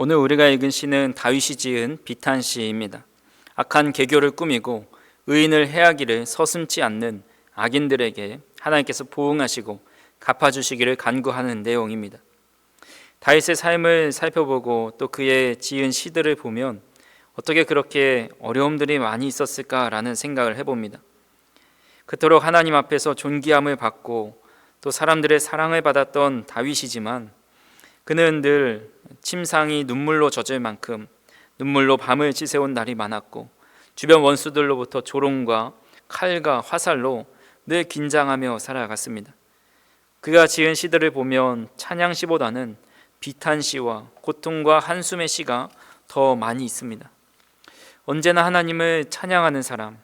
오늘 우리가 읽은 시는 다윗이 지은 비탄시입니다. 악한 계교를 꾸미고 의인을 해하기를 서슴지 않는 악인들에게 하나님께서 보응하시고 갚아주시기를 간구하는 내용입니다. 다윗의 삶을 살펴보고 또 그의 지은 시들을 보면 어떻게 그렇게 어려움들이 많이 있었을까라는 생각을 해봅니다. 그토록 하나님 앞에서 존귀함을 받고 또 사람들의 사랑을 받았던 다윗이지만 그는 늘 침상이 눈물로 젖을 만큼 눈물로 밤을 지새운 날이 많았고 주변 원수들로부터 조롱과 칼과 화살로 늘 긴장하며 살아갔습니다. 그가 지은 시들을 보면 찬양시보다는 비탄시와 고통과 한숨의 시가 더 많이 있습니다. 언제나 하나님을 찬양하는 사람,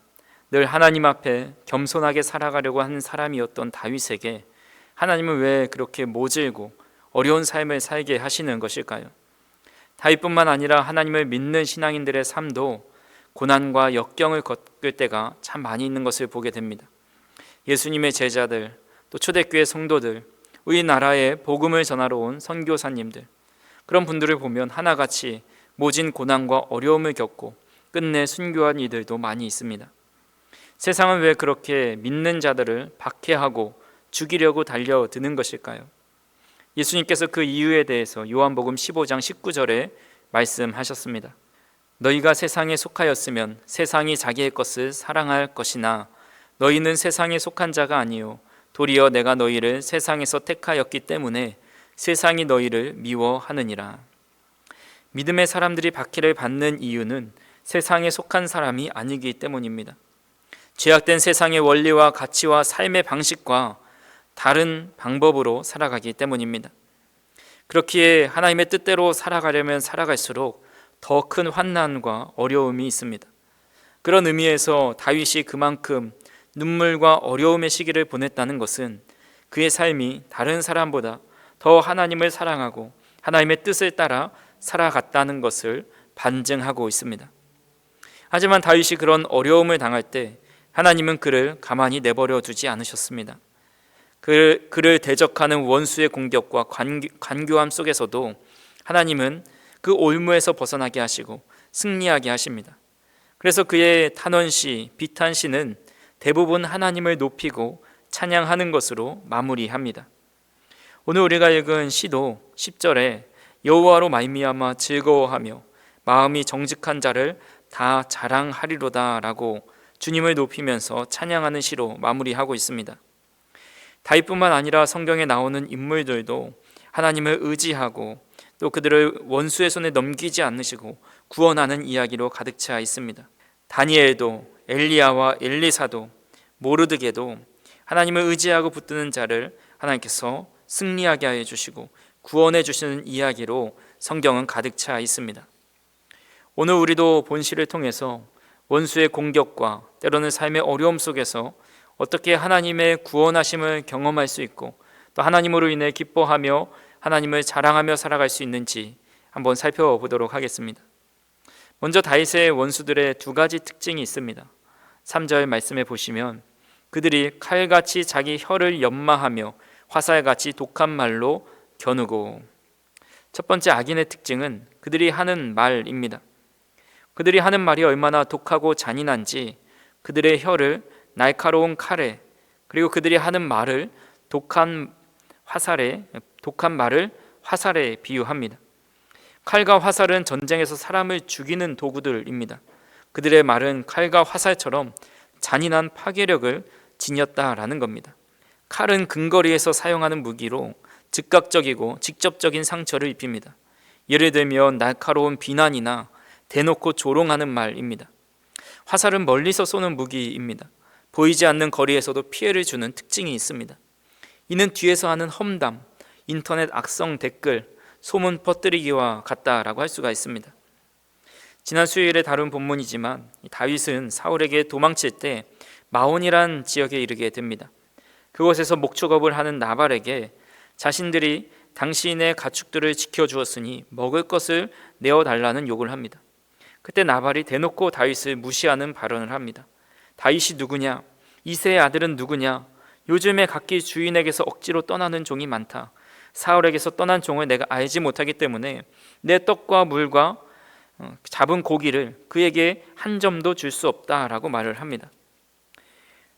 늘 하나님 앞에 겸손하게 살아가려고 하는 사람이었던 다윗에게 하나님은 왜 그렇게 모질고 어려운 삶을 살게 하시는 것일까요? 다윗뿐만 아니라 하나님을 믿는 신앙인들의 삶도 고난과 역경을 겪을 때가 참 많이 있는 것을 보게 됩니다. 예수님의 제자들, 또 초대교회 성도들, 우리나라에 복음을 전하러 온 선교사님들, 그런 분들을 보면 하나같이 모진 고난과 어려움을 겪고 끝내 순교한 이들도 많이 있습니다. 세상은 왜 그렇게 믿는 자들을 박해하고 죽이려고 달려드는 것일까요? 예수님께서 그 이유에 대해서 요한복음 15장 19절에 말씀하셨습니다. 너희가 세상에 속하였으면 세상이 자기의 것을 사랑할 것이나 너희는 세상에 속한 자가 아니요 도리어 내가 너희를 세상에서 택하였기 때문에 세상이 너희를 미워하느니라. 믿음의 사람들이 박해를 받는 이유는 세상에 속한 사람이 아니기 때문입니다. 죄악된 세상의 원리와 가치와 삶의 방식과 다른 방법으로 살아가기 때문입니다. 그렇기에 하나님의 뜻대로 살아가려면 살아갈수록 더 큰 환난과 어려움이 있습니다. 그런 의미에서 다윗이 그만큼 눈물과 어려움의 시기를 보냈다는 것은 그의 삶이 다른 사람보다 더 하나님을 사랑하고 하나님의 뜻을 따라 살아갔다는 것을 반증하고 있습니다. 하지만 다윗이 그런 어려움을 당할 때 하나님은 그를 가만히 내버려 두지 않으셨습니다. 그를 대적하는 원수의 공격과 간교함 속에서도 하나님은 그 올무에서 벗어나게 하시고 승리하게 하십니다. 그래서 그의 탄원시, 비탄시는 대부분 하나님을 높이고 찬양하는 것으로 마무리합니다. 오늘 우리가 읽은 시도 10절에 여호와로 말미암아 즐거워하며 마음이 정직한 자를 다 자랑하리로다 라고 주님을 높이면서 찬양하는 시로 마무리하고 있습니다. 다윗뿐만 아니라 성경에 나오는 인물들도 하나님을 의지하고 또 그들을 원수의 손에 넘기지 않으시고 구원하는 이야기로 가득 차 있습니다. 다니엘도 엘리야와 엘리사도 모르드게도 하나님을 의지하고 붙드는 자를 하나님께서 승리하게 해 주시고 구원해 주시는 이야기로 성경은 가득 차 있습니다. 오늘 우리도 본시를 통해서 원수의 공격과 때로는 삶의 어려움 속에서 어떻게 하나님의 구원하심을 경험할 수 있고 또 하나님으로 인해 기뻐하며 하나님을 자랑하며 살아갈 수 있는지 한번 살펴보도록 하겠습니다. 먼저 다윗의 원수들의 두 가지 특징이 있습니다. 3절 말씀에 보시면 그들이 칼같이 자기 혀를 연마하며 화살같이 독한 말로 겨누고, 첫 번째 악인의 특징은 그들이 하는 말입니다. 그들이 하는 말이 얼마나 독하고 잔인한지 그들의 혀를 날카로운 칼에, 그리고 그들이 하는 말을 독한 말을 화살에 비유합니다. 칼과 화살은 전쟁에서 사람을 죽이는 도구들입니다. 그들의 말은 칼과 화살처럼 잔인한 파괴력을 지녔다라는 겁니다. 칼은 근거리에서 사용하는 무기로 즉각적이고 직접적인 상처를 입힙니다. 예를 들면 날카로운 비난이나 대놓고 조롱하는 말입니다. 화살은 멀리서 쏘는 무기입니다. 보이지 않는 거리에서도 피해를 주는 특징이 있습니다. 이는 뒤에서 하는 험담, 인터넷 악성 댓글, 소문 퍼뜨리기와 같다라고 할 수가 있습니다. 지난 수요일에 다룬 본문이지만 다윗은 사울에게 도망칠 때 마온이란 지역에 이르게 됩니다. 그곳에서 목축업을 하는 나발에게 자신들이 당신의 가축들을 지켜주었으니 먹을 것을 내어달라는 요구를 합니다. 그때 나발이 대놓고 다윗을 무시하는 발언을 합니다. 다윗이 누구냐? 이새의 아들은 누구냐? 요즘에 각기 주인에게서 억지로 떠나는 종이 많다. 사울에게서 떠난 종을 내가 알지 못하기 때문에 내 떡과 물과 잡은 고기를 그에게 한 점도 줄 수 없다라고 말을 합니다.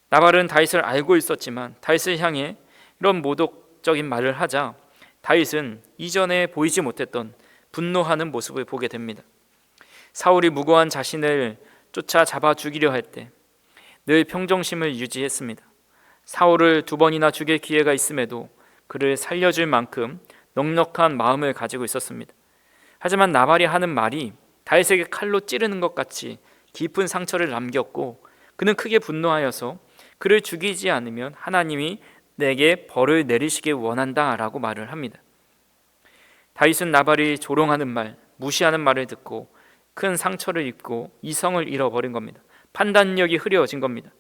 나발은 다윗을 알고 있었지만 다윗을 향해 이런 모독적인 말을 하자 다윗은 이전에 보이지 못했던 분노하는 모습을 보게 됩니다. 사울이 무고한 자신을 쫓아 잡아 죽이려 할 때 늘 평정심을 유지했습니다. 사울을 2번이나 죽일 기회가 있음에도 그를 살려줄 만큼 넉넉한 마음을 가지고 있었습니다. 하지만 나발이 하는 말이 다윗에게 칼로 찌르는 것 같이 깊은 상처를 남겼고 그는 크게 분노하여서 그를 죽이지 않으면 하나님이 내게 벌을 내리시길 원한다라고 말을 합니다. 다윗은 나발이 조롱하는 말, 무시하는 말을 듣고 큰 상처를 입고 이성을 잃어버린 겁니다. 판단력이 흐려진 겁니다.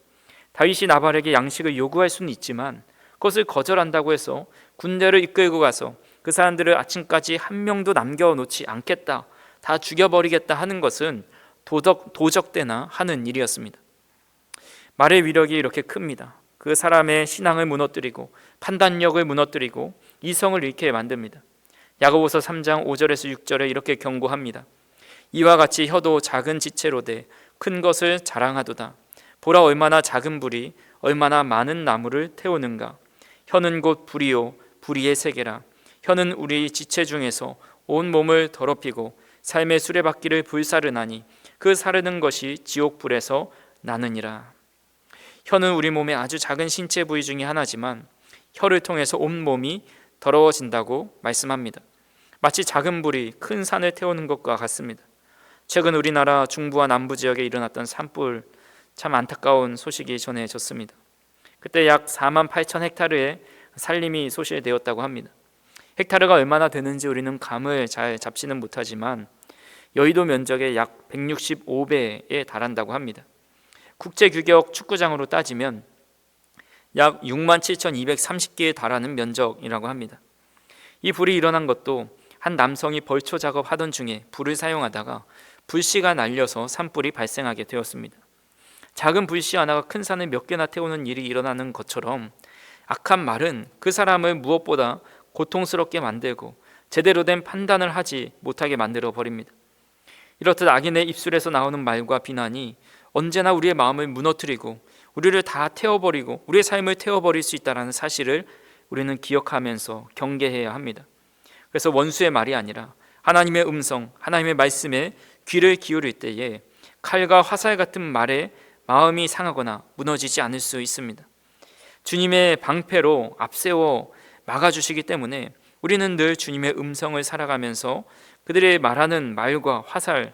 다윗이 나발에게 양식을 요구할 수는 있지만 그것을 거절한다고 해서 군대를 이끌고 가서 그 사람들을 아침까지 한 명도 남겨놓지 않겠다, 다 죽여버리겠다 하는 것은 도적대나 하는 일이었습니다. 말의 위력이 이렇게 큽니다. 그 사람의 신앙을 무너뜨리고 판단력을 무너뜨리고 이성을 잃게 만듭니다. 야고보서 3장 5절에서 6절에 이렇게 경고합니다. 이와 같이 혀도 작은 지체로 돼 큰 것을 자랑하도다. 보라 얼마나 작은 불이 얼마나 많은 나무를 태우는가. 혀는 곧 불이요 불의의 세계라. 혀는 우리 지체 중에서 온 몸을 더럽히고 삶의 수레바퀴를 불사르나니 그 사르는 것이 지옥불에서 나느니라. 혀는 우리 몸의 아주 작은 신체 부위 중에 하나지만 혀를 통해서 온 몸이 더러워진다고 말씀합니다. 마치 작은 불이 큰 산을 태우는 것과 같습니다. 최근 우리나라 중부와 남부 지역에 일어났던 산불, 참 안타까운 소식이 전해졌습니다. 그때 약 4만 8천 헥타르의 산림이 소실되었다고 합니다. 헥타르가 얼마나 되는지 우리는 감을 잘 잡지는 못하지만 여의도 면적의 약 165배에 달한다고 합니다. 국제규격 축구장으로 따지면 약 67,230개에 달하는 면적이라고 합니다. 이 불이 일어난 것도 한 남성이 벌초 작업하던 중에 불을 사용하다가 불씨가 날려서 산불이 발생하게 되었습니다. 작은 불씨 하나가 큰 산을 몇 개나 태우는 일이 일어나는 것처럼 악한 말은 그 사람을 무엇보다 고통스럽게 만들고 제대로 된 판단을 하지 못하게 만들어 버립니다. 이렇듯 악인의 입술에서 나오는 말과 비난이 언제나 우리의 마음을 무너뜨리고 우리를 다 태워버리고 우리의 삶을 태워버릴 수 있다는 사실을 우리는 기억하면서 경계해야 합니다. 그래서 원수의 말이 아니라 하나님의 음성, 하나님의 말씀에 귀를 기울일 때에 칼과 화살 같은 말에 마음이 상하거나 무너지지 않을 수 있습니다. 주님의 방패로 앞세워 막아주시기 때문에 우리는 늘 주님의 음성을 살아가면서 그들의 말하는 말과 화살,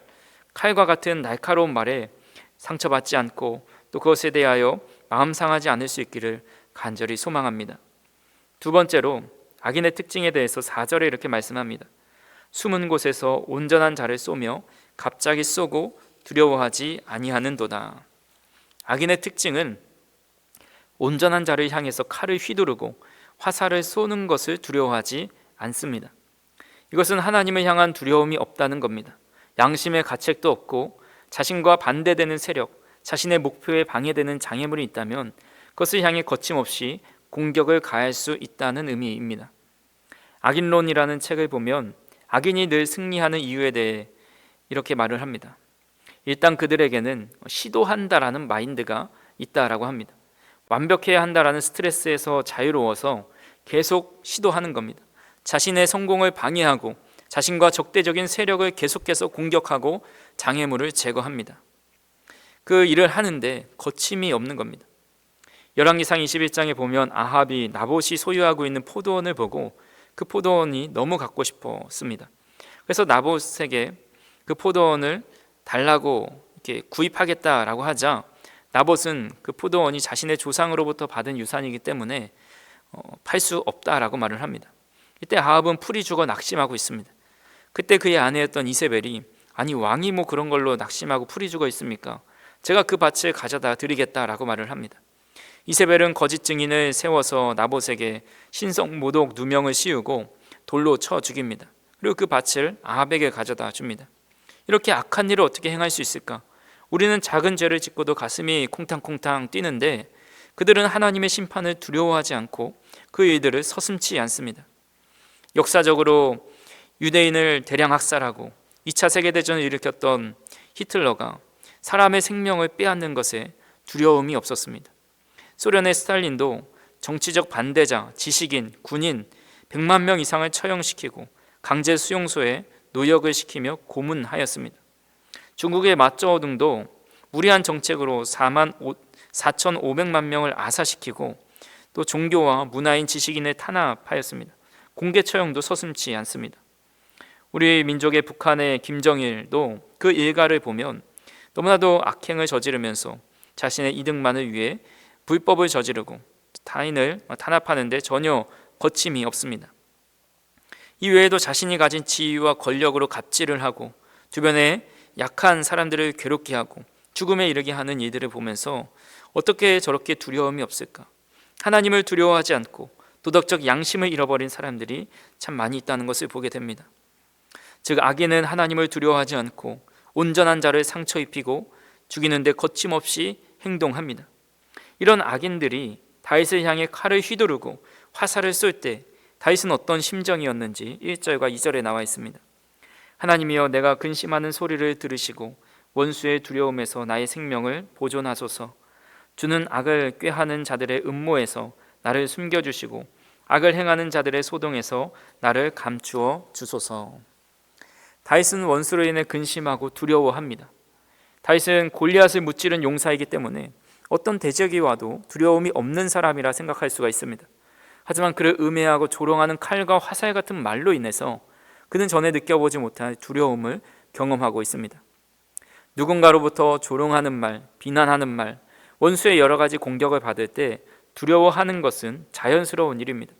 칼과 같은 날카로운 말에 상처받지 않고 또 그것에 대하여 마음 상하지 않을 수 있기를 간절히 소망합니다. 2번째로 악인의 특징에 대해서 4절에 이렇게 말씀합니다. 숨은 곳에서 온전한 자를 쏘며 갑자기 쏘고 두려워하지 아니하는도다. 악인의 특징은 온전한 자를 향해서 칼을 휘두르고 화살을 쏘는 것을 두려워하지 않습니다. 이것은 하나님을 향한 두려움이 없다는 겁니다. 양심의 가책도 없고 자신과 반대되는 세력, 자신의 목표에 방해되는 장애물이 있다면 그것을 향해 거침없이 공격을 가할 수 있다는 의미입니다. 악인론이라는 책을 보면 악인이 늘 승리하는 이유에 대해 이렇게 말을 합니다. 일단 그들에게는 시도한다라는 마인드가 있다라고 합니다. 완벽해야 한다라는 스트레스에서 자유로워서 계속 시도하는 겁니다. 자신의 성공을 방해하고 자신과 적대적인 세력을 계속해서 공격하고 장애물을 제거합니다. 그 일을 하는데 거침이 없는 겁니다. 열왕기상 21장에 보면 아합이 나봇이 소유하고 있는 포도원을 보고 그 포도원이 너무 갖고 싶었습니다. 그래서 나봇에게 그 포도원을 달라고 이렇게 구입하겠다라고 하자 나봇은 그 포도원이 자신의 조상으로부터 받은 유산이기 때문에 팔 수 없다라고 말을 합니다. 이때 아합은 풀이 죽어 낙심하고 있습니다. 그때 그의 아내였던 이세벨이 아니 왕이 뭐 그런 걸로 낙심하고 풀이 죽어 있습니까? 제가 그 밭을 가져다 드리겠다라고 말을 합니다. 이세벨은 거짓 증인을 세워서 나봇에게 신성 모독 누명을 씌우고 돌로 쳐 죽입니다. 그리고 그 밭을 아합에게 가져다 줍니다. 이렇게 악한 일을 어떻게 행할 수 있을까? 우리는 작은 죄를 짓고도 가슴이 콩탕콩탕 뛰는데 그들은 하나님의 심판을 두려워하지 않고 그 일들을 서슴지 않습니다. 역사적으로 유대인을 대량 학살하고 2차 세계대전을 일으켰던 히틀러가 사람의 생명을 빼앗는 것에 두려움이 없었습니다. 소련의 스탈린도 정치적 반대자, 지식인, 군인 100만 명 이상을 처형시키고 강제 수용소에 노역을 시키며 고문하였습니다. 중국의 마쩌오둥도 무리한 정책으로 4,500만 명을 아사시키고 또 종교와 문화인 지식인을 탄압하였습니다. 공개 처형도 서슴지 않습니다. 우리 민족의 북한의 김정일도 그 일가를 보면 너무나도 악행을 저지르면서 자신의 이득만을 위해 불법을 저지르고 타인을 탄압하는데 전혀 거침이 없습니다. 이 외에도 자신이 가진 지위와 권력으로 갑질을 하고 주변에 약한 사람들을 괴롭게 하고 죽음에 이르게 하는 이들을 보면서 어떻게 저렇게 두려움이 없을까? 하나님을 두려워하지 않고 도덕적 양심을 잃어버린 사람들이 참 많이 있다는 것을 보게 됩니다. 즉 악인은 하나님을 두려워하지 않고 온전한 자를 상처 입히고 죽이는데 거침없이 행동합니다. 이런 악인들이 다윗을 향해 칼을 휘두르고 화살을 쏠 때 다윗은 어떤 심정이었는지 1절과 2절에 나와 있습니다. 하나님이여 내가 근심하는 소리를 들으시고 원수의 두려움에서 나의 생명을 보존하소서. 주는 악을 꾀하는 자들의 음모에서 나를 숨겨주시고 악을 행하는 자들의 소동에서 나를 감추어 주소서. 다윗은 원수로 인해 근심하고 두려워합니다. 다윗은 골리앗을 무찌른 용사이기 때문에 어떤 대적이 와도 두려움이 없는 사람이라 생각할 수가 있습니다. 하지만 그를 음해하고 조롱하는 칼과 화살 같은 말로 인해서 그는 전에 느껴보지 못한 두려움을 경험하고 있습니다. 누군가로부터 조롱하는 말, 비난하는 말, 원수의 여러 가지 공격을 받을 때 두려워하는 것은 자연스러운 일입니다.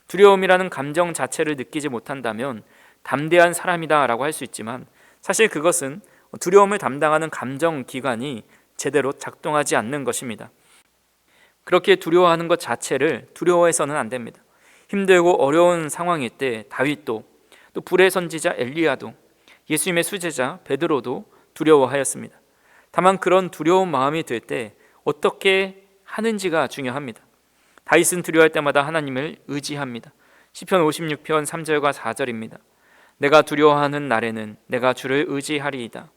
두려움이라는 감정 자체를 느끼지 못한다면 담대한 사람이다라고 할 수 있지만 사실 그것은 두려움을 담당하는 감정기관이 제대로 작동하지 않는 것입니다. 그렇게 두려워하는 것 자체를 두려워해서는 안 됩니다. 힘들고 어려운 상황일 때 다윗도 또 불의 선지자 엘리야도 예수님의 수제자 베드로도 두려워하였습니다. 다만 그런 두려운 마음이 들 때 어떻게 하는지가 중요합니다. 다윗은 두려워할 때마다 하나님을 의지합니다. 시편 56편 3절과 4절입니다. 내가 두려워하는 날에는 내가 주를 의지하리이다.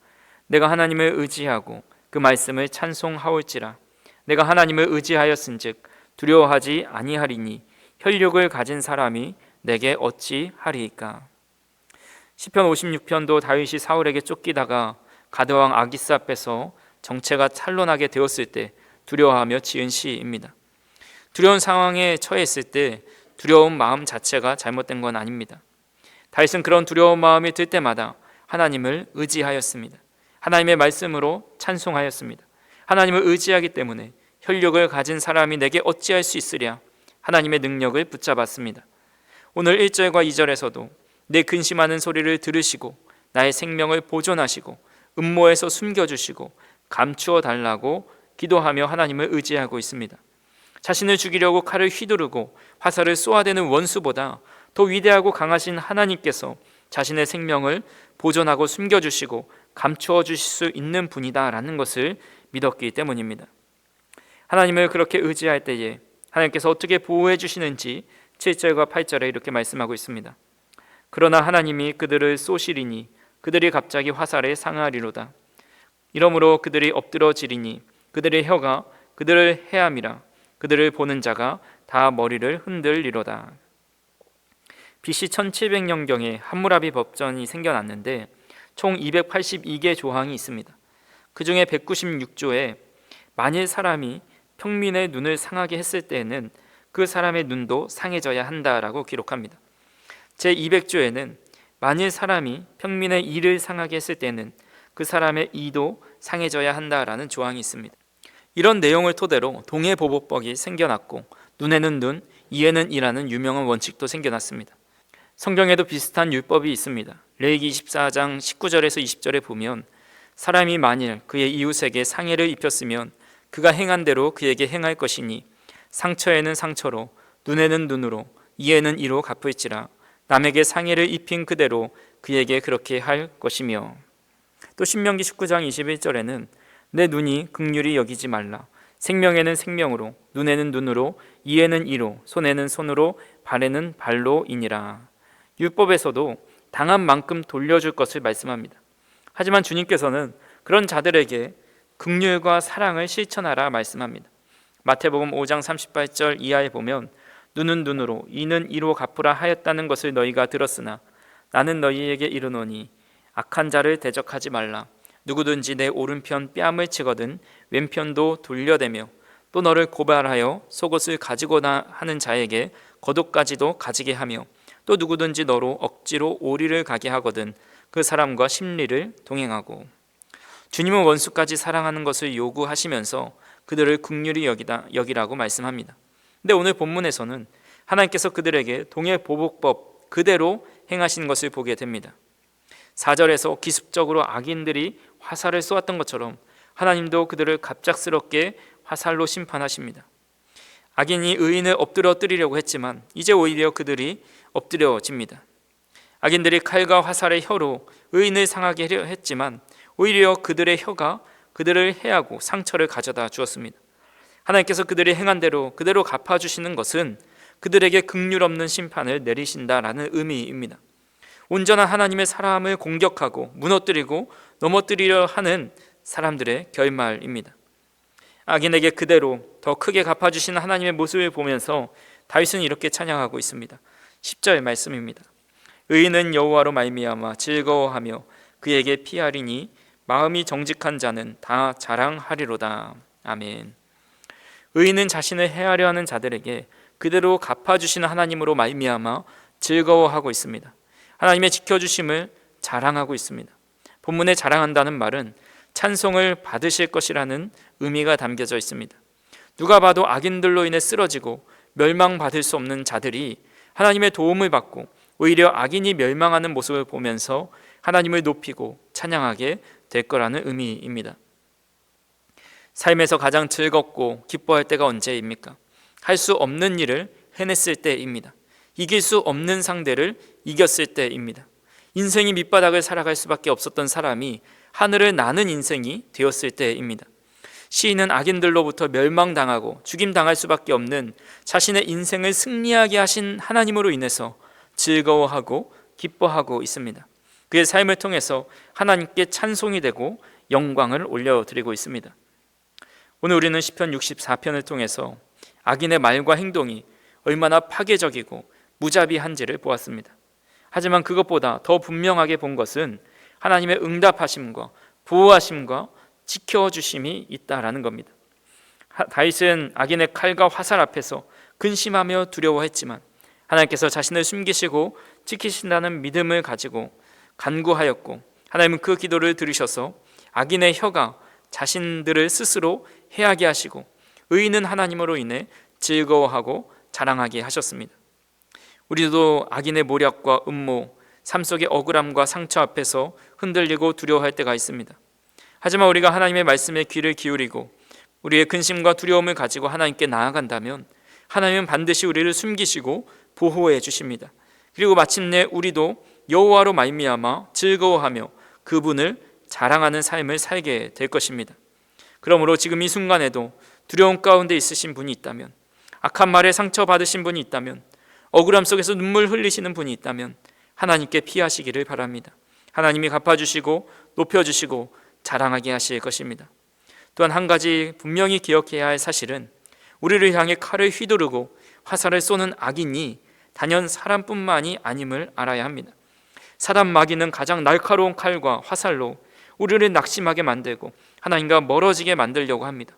내가 하나님을 의지하고 그 말씀을 찬송하올지라. 내가 하나님을 의지하였은즉 두려워하지 아니하리니 혈육을 가진 사람이 내게 어찌 하리이까. 시편 56편도 다윗이 사울에게 쫓기다가 가드왕 아기스 앞에서 정체가 찬론하게 되었을 때 두려워하며 지은 시입니다. 두려운 상황에 처했을 때 두려운 마음 자체가 잘못된 건 아닙니다. 다윗은 그런 두려운 마음이 들 때마다 하나님을 의지하였습니다. 하나님의 말씀으로 찬송하였습니다. 하나님을 의지하기 때문에 혈육을 가진 사람이 내게 어찌할 수 있으랴 하나님의 능력을 붙잡았습니다. 오늘 1절과 2절에서도 내 근심하는 소리를 들으시고 나의 생명을 보존하시고 음모에서 숨겨주시고 감추어 달라고 기도하며 하나님을 의지하고 있습니다. 자신을 죽이려고 칼을 휘두르고 화살을 쏘아대는 원수보다 더 위대하고 강하신 하나님께서 자신의 생명을 보존하고 숨겨주시고 감추어 주실 수 있는 분이다라는 것을 믿었기 때문입니다. 하나님을 그렇게 의지할 때에 하나님께서 어떻게 보호해 주시는지 7절과 8절에 이렇게 말씀하고 있습니다. 그러나 하나님이 그들을 쏘시리니 그들이 갑자기 화살에 상하리로다. 이러므로 그들이 엎드러지리니 그들의 혀가 그들을 해함이라. 그들을 보는 자가 다 머리를 흔들리로다. BC 1700년경에 함무라비 법전이 생겨났는데 총 282개 조항이 있습니다. 그 중에 196조에 만일 사람이 평민의 눈을 상하게 했을 때에는 그 사람의 눈도 상해져야 한다라고 기록합니다. 제200조에는 만일 사람이 평민의 이를 상하게 했을 때는 그 사람의 이도 상해져야 한다라는 조항이 있습니다. 이런 내용을 토대로 동해보복법이 생겨났고 눈에는 눈, 이에는 이라는 유명한 원칙도 생겨났습니다. 성경에도 비슷한 율법이 있습니다. 레위기 24장 19절에서 20절에 보면 사람이 만일 그의 이웃에게 상해를 입혔으면 그가 행한 대로 그에게 행할 것이니 상처에는 상처로 눈에는 눈으로 이에는 이로 갚을지라. 남에게 상해를 입힌 그대로 그에게 그렇게 할 것이며. 또 신명기 19장 21절에는 내 눈이 긍휼히 여기지 말라. 생명에는 생명으로 눈에는 눈으로 이에는 이로 손에는 손으로 발에는 발로이니라. 율법에서도 당한 만큼 돌려줄 것을 말씀합니다. 하지만 주님께서는 그런 자들에게 긍휼과 사랑을 실천하라 말씀합니다. 마태복음 5장 38절 이하에 보면 눈은 눈으로 이는 이로 갚으라 하였다는 것을 너희가 들었으나 나는 너희에게 이르노니 악한 자를 대적하지 말라. 누구든지 내 오른편 뺨을 치거든 왼편도 돌려대며 또 너를 고발하여 속옷을 가지고나 하는 자에게 겉옷까지도 가지게 하며 또 누구든지 너로 억지로 오리를 가게 하거든 그 사람과 심리를 동행하고. 주님은 원수까지 사랑하는 것을 요구하시면서 그들을 긍휼히 여기라고 말씀합니다. 근데 오늘 본문에서는 하나님께서 그들에게 동해보복법 그대로 행하시는 것을 보게 됩니다. 4절에서 기습적으로 악인들이 화살을 쏘았던 것처럼 하나님도 그들을 갑작스럽게 화살로 심판하십니다. 악인이 의인을 엎드러뜨리려고 했지만 이제 오히려 그들이 엎드려집니다. 악인들이 칼과 화살의 혀로 의인을 상하게 하려 했지만 오히려 그들의 혀가 그들을 해하고 상처를 가져다 주었습니다. 하나님께서 그들이 행한 대로 그대로 갚아주시는 것은 그들에게 긍휼 없는 심판을 내리신다라는 의미입니다. 온전한 하나님의 사람을 공격하고 무너뜨리고 넘어뜨리려 하는 사람들의 결말입니다. 악인에게 그대로 더 크게 갚아주시는 하나님의 모습을 보면서 다윗은 이렇게 찬양하고 있습니다. 10절 말씀입니다. 의인은 여호와로 말미암아 즐거워하며 그에게 피하리니 마음이 정직한 자는 다 자랑하리로다. 아멘. 의인은 자신을 해하려 하는 자들에게 그대로 갚아주시는 하나님으로 말미암아 즐거워하고 있습니다. 하나님의 지켜주심을 자랑하고 있습니다. 본문에 자랑한다는 말은 찬송을 받으실 것이라는 의미가 담겨져 있습니다. 누가 봐도 악인들로 인해 쓰러지고 멸망받을 수 없는 자들이 하나님의 도움을 받고 오히려 악인이 멸망하는 모습을 보면서 하나님을 높이고 찬양하게 될 거라는 의미입니다. 삶에서 가장 즐겁고 기뻐할 때가 언제입니까? 할 수 없는 일을 해냈을 때입니다. 이길 수 없는 상대를 이겼을 때입니다. 인생이 밑바닥을 살아갈 수밖에 없었던 사람이 하늘을 나는 인생이 되었을 때입니다. 시인은 악인들로부터 멸망당하고 죽임당할 수밖에 없는 자신의 인생을 승리하게 하신 하나님으로 인해서 즐거워하고 기뻐하고 있습니다. 그의 삶을 통해서 하나님께 찬송이 되고 영광을 올려드리고 있습니다. 오늘 우리는 시편 64편을 통해서 악인의 말과 행동이 얼마나 파괴적이고 무자비한지를 보았습니다. 하지만 그것보다 더 분명하게 본 것은 하나님의 응답하심과 보호하심과 지켜주심이 있다라는 겁니다. 다윗은 악인의 칼과 화살 앞에서 근심하며 두려워했지만 하나님께서 자신을 숨기시고 지키신다는 믿음을 가지고 간구하였고 하나님은 그 기도를 들으셔서 악인의 혀가 자신들을 스스로 해하게 하시고 의인은 하나님으로 인해 즐거워하고 자랑하게 하셨습니다. 우리도 악인의 모략과 음모, 삶 속의 억울함과 상처 앞에서 흔들리고 두려워할 때가 있습니다. 하지만 우리가 하나님의 말씀에 귀를 기울이고 우리의 근심과 두려움을 가지고 하나님께 나아간다면 하나님은 반드시 우리를 숨기시고 보호해 주십니다. 그리고 마침내 우리도 여호와로 말미암아 즐거워하며 그분을 자랑하는 삶을 살게 될 것입니다. 그러므로 지금 이 순간에도 두려움 가운데 있으신 분이 있다면, 악한 말에 상처받으신 분이 있다면, 억울함 속에서 눈물 흘리시는 분이 있다면 하나님께 피하시기를 바랍니다. 하나님이 갚아주시고 높여주시고 자랑하게 하실 것입니다. 또한 한 가지 분명히 기억해야 할 사실은 우리를 향해 칼을 휘두르고 화살을 쏘는 악인이 단연 사람뿐만이 아님을 알아야 합니다. 사단 마귀는 가장 날카로운 칼과 화살로 우리를 낙심하게 만들고 하나님과 멀어지게 만들려고 합니다.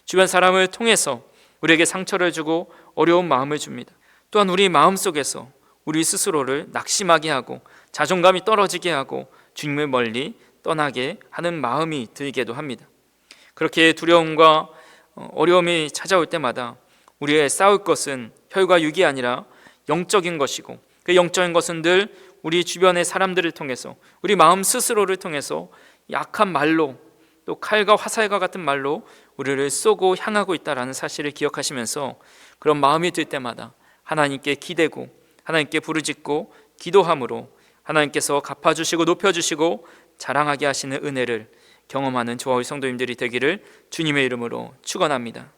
주변 사람을 통해서 우리에게 상처를 주고 어려운 마음을 줍니다. 또한 우리 마음속에서 우리 스스로를 낙심하게 하고 자존감이 떨어지게 하고 주님을 멀리 떠나게 하는 마음이 들기도 합니다. 그렇게 두려움과 어려움이 찾아올 때마다 우리의 싸울 것은 혈과 육이 아니라 영적인 것이고 그 영적인 것은 늘 우리 주변의 사람들을 통해서 우리 마음 스스로를 통해서 약한 말로 또 칼과 화살과 같은 말로 우리를 쏘고 향하고 있다는 사실을 기억하시면서 그런 마음이 들 때마다 하나님께 기대고 하나님께 부르짖고 기도함으로 하나님께서 갚아주시고 높여주시고 자랑하게 하시는 은혜를 경험하는 저와 우리 성도님들이 되기를 주님의 이름으로 축원합니다.